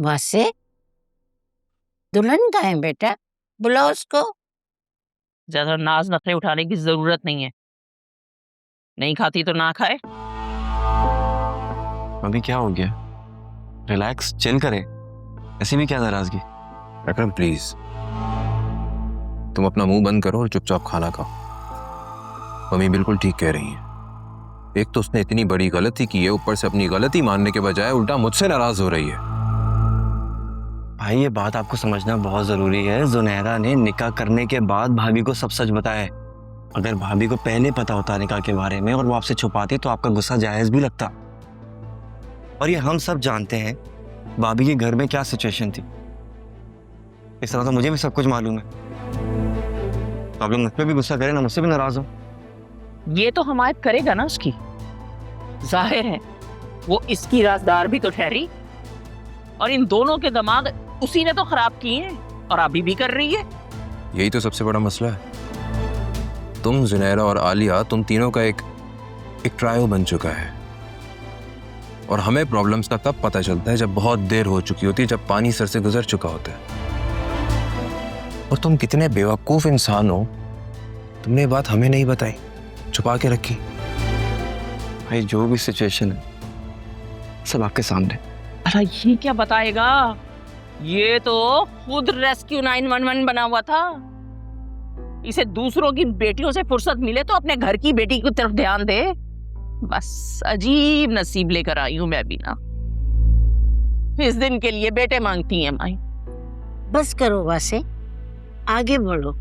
वैसे दुल्हन कहाँ है बेटा? बुलाओ उसको। ज्यादा नाज नखरे उठाने की जरूरत नहीं है। नहीं खाती तो ना खाए। अभी क्या हो गया? रिलैक्स, चिल करे। ऐसी भी क्या नाराजगी? अकरम प्लीज, तुम अपना मुंह बंद करो और चुपचाप खाना खाओ। मम्मी बिल्कुल ठीक कह रही हैं। एक तो उसने इतनी बड़ी गलती की है, ऊपर से अपनी गलती मानने के बजाय उल्टा मुझसे नाराज हो रही है। भाई ये बात आपको समझना बहुत जरूरी है। जुनैरा ने निकाह करने के बाद भाभी को सब सच बताया है। अगर भाभी को पहले पता होता निकाह के बारे में और वो आपसे छुपाती तो आपका गुस्सा जायज भी लगता। और ये हम सब जानते हैं भाभी के घर में क्या सिचुएशन थी। इस तरह तो मुझे भी सब कुछ मालूम है। तो आप लोग मुझ पर भी गुस्सा करें ना, मुझसे भी नाराज हो। ये तो हमायत करेगा ना उसकी। जाहिर है वो इसकी राजदार भी तो ठहरी, और इन दोनों के दिमाग उसी ने तो खराब किए हैं और अभी भी कर रही है। यही तो सबसे बड़ा मसला है। तुम, जुनैरा और आलिया, तुम तीनों का एक ट्रायल बन चुका है। और हमें प्रॉब्लम्स का तब पता चलता है जब बहुत देर हो चुकी होती है, जब पानी सर से गुजर चुका होता है। और तुम कितने बेवकूफ इंसान हो, तुमने ये बात हमें नहीं बताई, छुपा के रखी। भाई जो भी सिचुएशन है सब आपके सामने। अरे ये क्या बताएगा? ये तो खुद रेस्क्यू 911 बना हुआ था। इसे दूसरों की बेटियों से फुर्सत मिले तो अपने घर की बेटी की तरफ ध्यान दे। बस अजीब नसीब लेकर आई हूं मैं भी ना। इस दिन के लिए बेटे मांगती हैं माई। बस करो वैसे, आगे बढ़ो।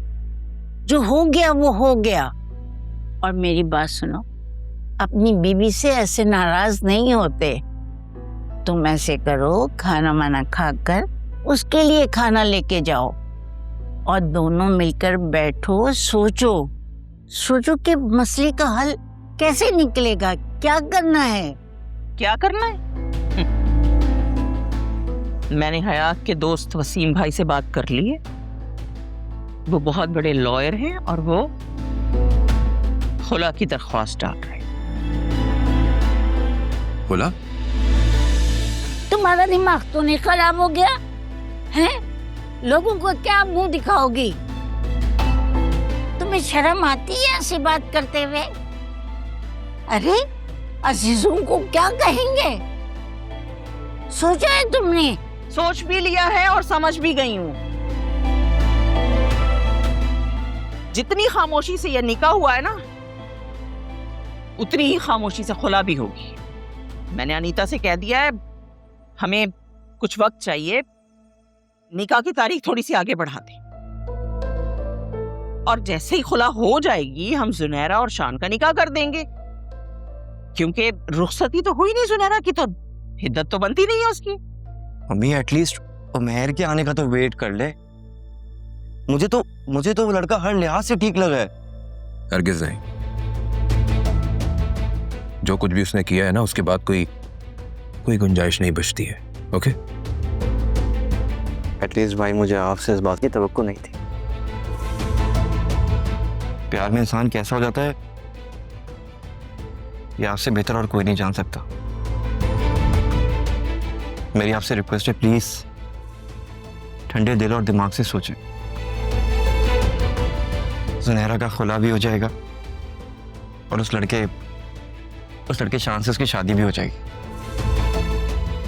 जो हो गया वो हो गया। और मेरी बात सुनो, अपनी बीवी से ऐसे नाराज नहीं होते। तुम ऐसे करो, खाना वाना खाकर उसके लिए खाना लेके जाओ और दोनों मिलकर बैठो, सोचो कि मसले का हल कैसे निकलेगा, क्या करना है। क्या करना है? मैंने हयात के दोस्त वसीम भाई से बात कर ली है। वो बहुत बड़े लॉयर हैं और वो खुला की दरख्वास्त डाल रहे हैं। खुला? तुम्हारा दिमाग तो नहीं खराब हो गया है? लोगों को क्या मुंह दिखाओगी? तुम्हें शर्म आती है ऐसी बात करते हुए? अरे अजीजों को क्या कहेंगे? सोचा है तुमने? सोच भी लिया है और समझ भी गई हूं। जितनी खामोशी से यह निकाह हुआ है ना, उतनी ही खामोशी से खुला भी होगी। मैंने अनीता से कह दिया है हमें कुछ वक्त चाहिए, निकाह की तारीख थोड़ी सी आगे बढ़ा दें। और जैसे ही खुला हो जाएगी हम जुनैरा और शान का निकाह कर देंगे, क्योंकि रुखसती तो हुई नहीं जुनैरा की, तो हिद्दत तो बनती नहीं है उसकी। मम्मी एटलीस्ट मेहर के आने का तो वेट कर ले। मुझे तो वो लड़का हर लिहाज से ठीक लगा है। हरगिज़ नहीं। जो कुछ भी उसने किया है ना, उसके बाद कोई गुंजाइश नहीं बचती है। ओके? एटलीस्ट भाई मुझे आपसे इस बात की तवक्को नहीं थी। प्यार में इंसान कैसा हो जाता है ये आपसे बेहतर और कोई नहीं जान सकता। मेरी आपसे रिक्वेस्ट है, प्लीज ठंडे दिल और दिमाग से सोचें। जुनैरा का खुला भी हो जाएगा और उस लड़के शान से उसकी शादी भी हो जाएगी।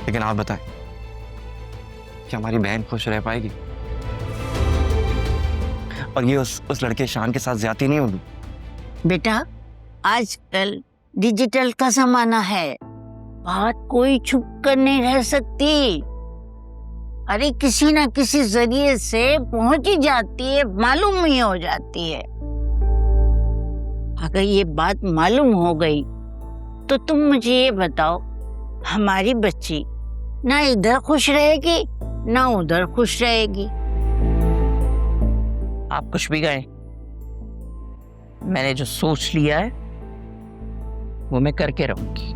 लेकिन आप बताएं, क्या हमारी बहन खुश रह पाएगी? और ये उस लड़के शान के साथ ज्यादती नहीं होगी? बेटा आजकल डिजिटल का जमाना है, बात कोई छुप कर नहीं रह सकती। अरे किसी ना किसी जरिए से पहुंच ही जाती है, मालूम ही हो जाती है। अगर ये बात मालूम हो गई तो तुम मुझे ये बताओ, हमारी बच्ची ना इधर खुश रहेगी ना उधर खुश रहेगी। आप कुछ भी गए, मैंने जो सोच लिया है वो मैं करके रहूंगी।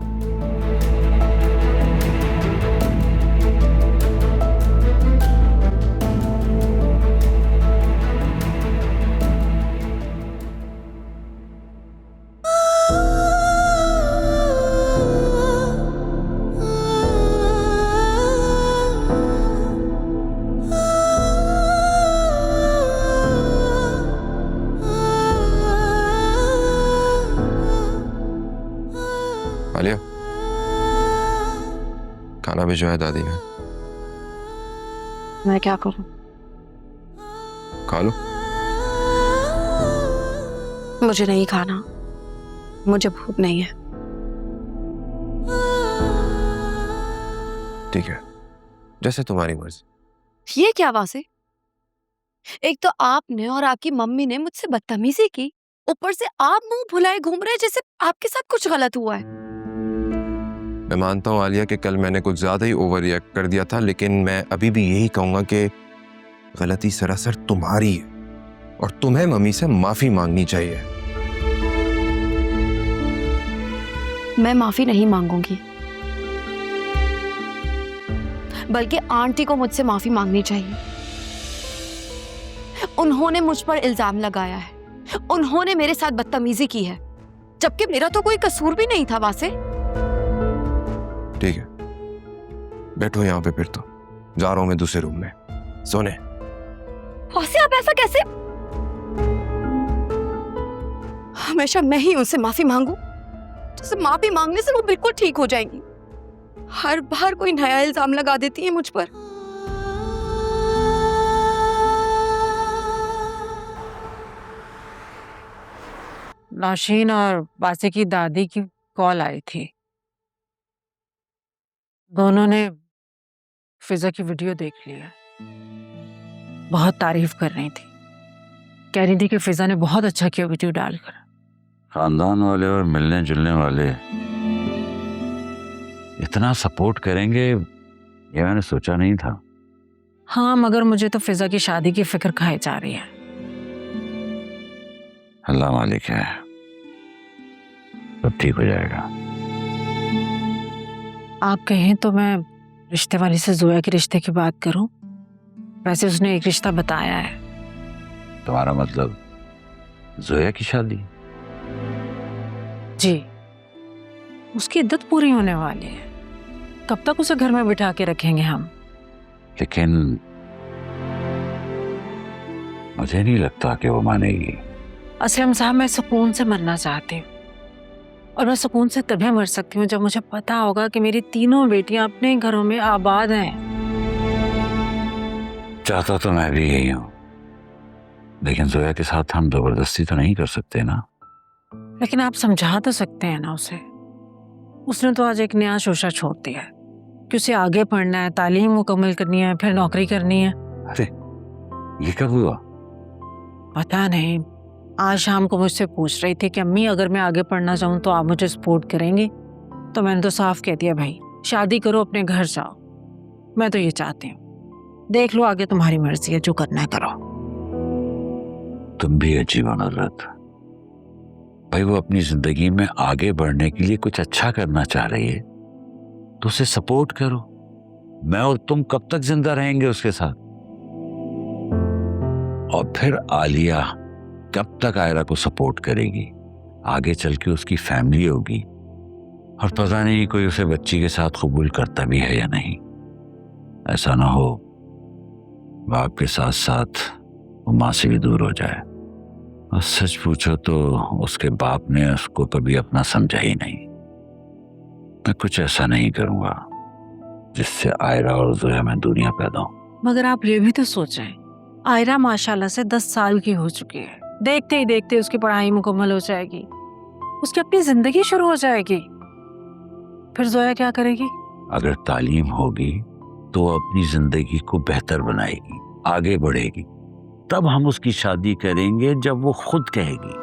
खाना भिजवाया दादी ने, मैं क्या करूं? खा लो। मुझे नहीं खाना, मुझे भूख नहीं है। ठीक है, जैसे तुम्हारी मर्जी। ये क्या बात है? एक तो आपने और आपकी मम्मी ने मुझसे बदतमीजी की, ऊपर से आप मुंह फुलाए घूम रहे जैसे आपके साथ कुछ गलत हुआ है। मैं मानता हूँ आलिया कि कल मैंने कुछ ज्यादा ही ओवर रिएक्ट कर दिया था, लेकिन मैं अभी भी यही कहूंगा कि गलती सरासर तुम्हारी है और तुम्हें मम्मी से माफी मांगनी चाहिए। मैं माफी नहीं मांगूंगी, बल्कि आंटी को मुझसे माफी मांगनी चाहिए। उन्होंने मुझ पर इल्जाम लगाया है, उन्होंने मेरे साथ बदतमीजी की है, जबकि मेरा तो कोई कसूर भी नहीं था। वासे, ठीक है, बैठो यहाँ पे, फिर तो जा रहा हूं मैं दूसरे रूम में सोने। वासे आप ऐसा कैसे? हमेशा मैं ही उनसे माफी मांगू, जैसे माफी मांगने से वो बिल्कुल ठीक हो जाएंगी। हर बार कोई नया इल्जाम लगा देती है मुझ पर। नौशीन और बासे की दादी की कॉल आई थी। दोनों ने फिजा की वीडियो देख ली है, बहुत तारीफ कर रही थी। कह रही थी कि फिजा ने बहुत अच्छा किया वीडियो डालकर। खानदान वाले और मिलने जुलने वाले इतना सपोर्ट करेंगे ये मैंने सोचा नहीं था। हाँ, मगर मुझे तो फिजा की शादी की फिक्र खाई जा रही है। अल्लाह मालिक है, सब ठीक हो जाएगा। आप कहें तो मैं रिश्ते वाली से जोया के रिश्ते की बात करूं? वैसे उसने एक रिश्ता बताया है। तुम्हारा मतलब जोया की शादी? जी, उसकी इद्दत पूरी होने वाली है। कब तक उसे घर में बिठा के रखेंगे हम? लेकिन मुझे नहीं लगता कि वो मानेगी। असलम साहब, मैं सुकून से मरना चाहती हूँ, और मैं सुकून से तभी मर सकती हूँ जब मुझे पता होगा कि मेरी तीनों बेटियां अपने घरों में आबाद हैं। चाहता तो मैं भी यही हूँ, लेकिन जोया के साथ हम जबरदस्ती तो नहीं कर सकते ना। लेकिन आप समझा तो सकते हैं ना उसे। उसने तो आज एक नया शोशा छोड़ दिया है कि उसे आगे पढ़ना है, तालीम मुकम्मल करनी है, फिर नौकरी करनी है। अरे ये कब हुआ? पता नहीं, आज शाम को मुझसे पूछ रही थी कि अम्मी अगर मैं आगे पढ़ना चाहूँ तो आप मुझे सपोर्ट करेंगी? तो मैंने तो साफ कह दिया, भाई शादी करो, अपने घर जाओ। मैं तो ये चाहती हूँ, देख लो आगे तुम्हारी मर्जी है, जो करना है करो। तुम भी अजीब नजरत भाई, वो अपनी जिंदगी में आगे बढ़ने के लिए कुछ अच्छा करना चाह रही है तो उसे सपोर्ट करो। मैं और तुम कब तक जिंदा रहेंगे उसके साथ? और फिर आलिया कब तक आयरा को सपोर्ट करेगी? आगे चल के उसकी फैमिली होगी और पता नहीं कोई उसे बच्ची के साथ कबूल करता भी है या नहीं। ऐसा ना हो बाप के साथ साथ वो माँ से भी दूर हो जाए। और सच पूछो तो उसके बाप ने उसको कभी अपना समझा ही नहीं। मैं कुछ ऐसा नहीं करूंगा जिससे आयरा और जोया में दूरियां पैदा हो। मगर आप ये भी तो सोचें, आयरा माशाल्लाह से 10 साल की हो चुकी है। देखते ही देखते उसकी पढ़ाई मुकम्मल हो जाएगी, उसकी अपनी जिंदगी शुरू हो जाएगी। फिर जोया क्या करेगी? अगर तालीम होगी तो वो अपनी जिंदगी को बेहतर बनाएगी, आगे बढ़ेगी। तब हम उसकी शादी करेंगे जब वो खुद कहेगी।